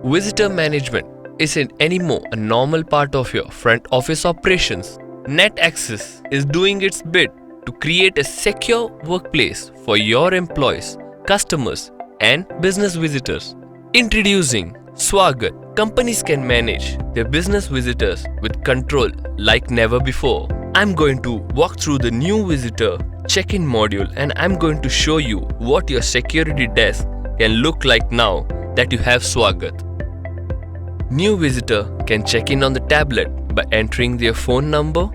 Visitor management isn't anymore a normal part of your front office operations. NetAccess is doing its bit to create a secure workplace for your employees, customers, and business visitors. Introducing Swagat. Companies can manage their business visitors with control like never before. I'm going to walk through the new visitor check-in module, and I'm going to show you what your security desk can look like now that you have Swagat. New visitor can check in on the tablet by entering their phone number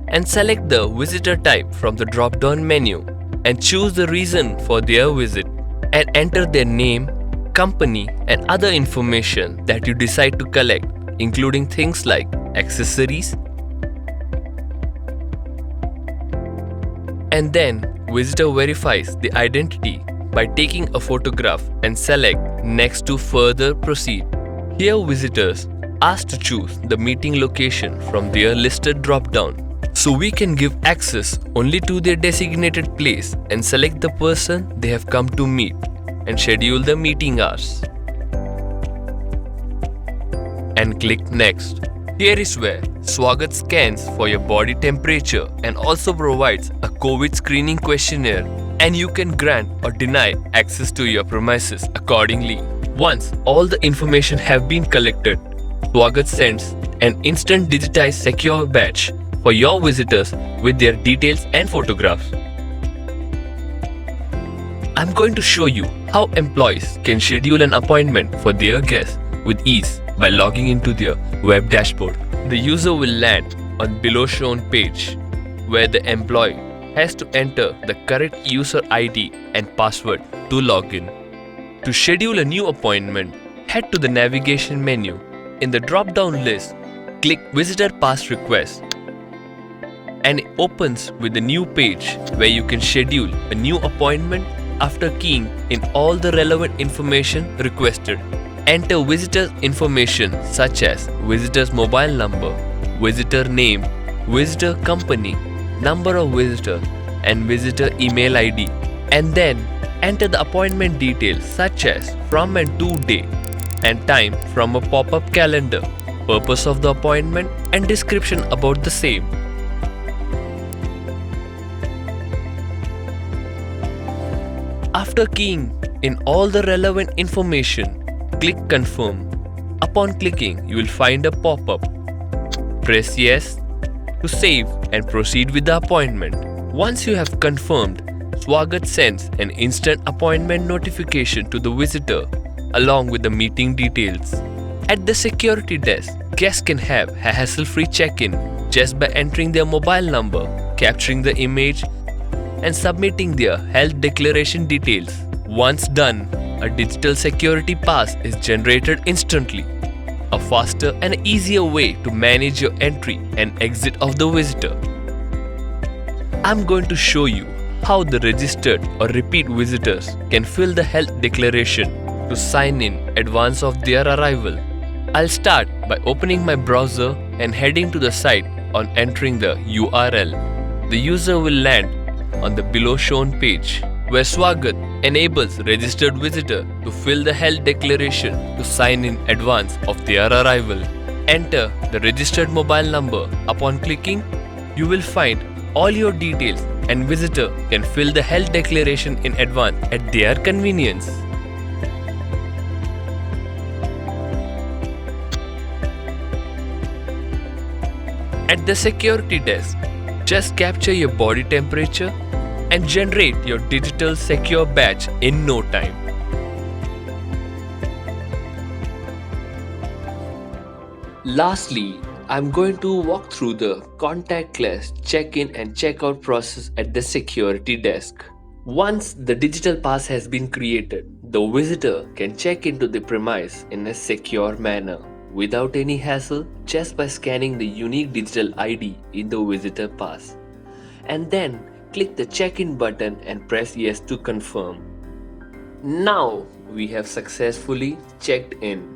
and select the visitor type from the drop-down menu and choose the reason for their visit and enter their name, company, and other information that you decide to collect, including things like accessories. And then visitor verifies the identity by taking a photograph and select next to further proceed. Here visitors asked to choose the meeting location from their listed drop-down. So we can give access only to their designated place and select the person they have come to meet and schedule the meeting hours. And click next. Here is where Swagat scans for your body temperature and also provides a COVID screening questionnaire, and you can grant or deny access to your premises accordingly. Once all the information have been collected, Swagat sends an instant digitized secure badge for your visitors with their details and photographs. I'm going to show you how employees can schedule an appointment for their guests with ease by logging into their web dashboard. The user will land on below shown page where the employee has to enter the correct user ID and password to log in. To schedule a new appointment, head to the navigation menu. In the drop-down list, click Visitor Pass Request, and it opens with a new page where you can schedule a new appointment after keying in all the relevant information requested. Enter visitor's information such as visitor's mobile number, visitor name, visitor company, number of visitor, and visitor email ID, and then enter the appointment details such as from and to date and time from a pop-up calendar, purpose of the appointment, and description about the same. After keying in all the relevant information, click Confirm. Upon clicking, you will find a pop-up. Press Yes to save and proceed with the appointment. Once you have confirmed, Swagat sends an instant appointment notification to the visitor along with the meeting details. At the security desk, guests can have a hassle-free check-in just by entering their mobile number, capturing the image, and submitting their health declaration details. Once done, a digital security pass is generated instantly, a faster and easier way to manage your entry and exit of the visitor. I'm going to show you how the registered or repeat visitors can fill the health declaration to sign in advance of their arrival. I'll start by opening my browser and heading to the site on entering the URL. The user will land on the below shown page where Swagat enables registered visitor to fill the health declaration to sign in advance of their arrival. Enter the registered mobile number. Upon clicking, you will find all your details and visitor can fill the health declaration in advance at their convenience. At the security desk, just capture your body temperature and generate your digital secure badge in no time. Lastly, I'm going to walk through the contactless check-in and check-out process at the security desk. Once the digital pass has been created, the visitor can check into the premise in a secure manner without any hassle, just by scanning the unique digital ID in the visitor pass. And then click the check-in button and press Yes to confirm. Now we have successfully checked in.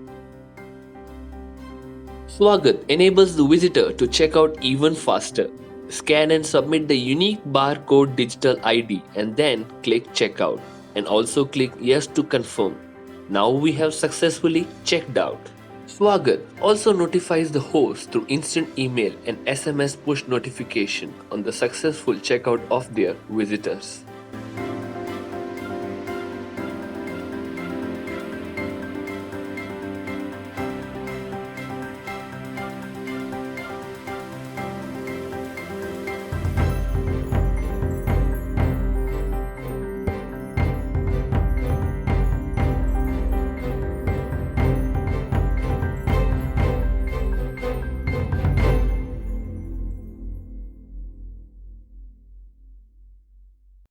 Swagat enables the visitor to check out even faster. Scan and submit the unique barcode digital ID and then click checkout, and also click Yes to confirm. Now we have successfully checked out. Swagat also notifies the host through instant email and SMS push notification on the successful checkout of their visitors.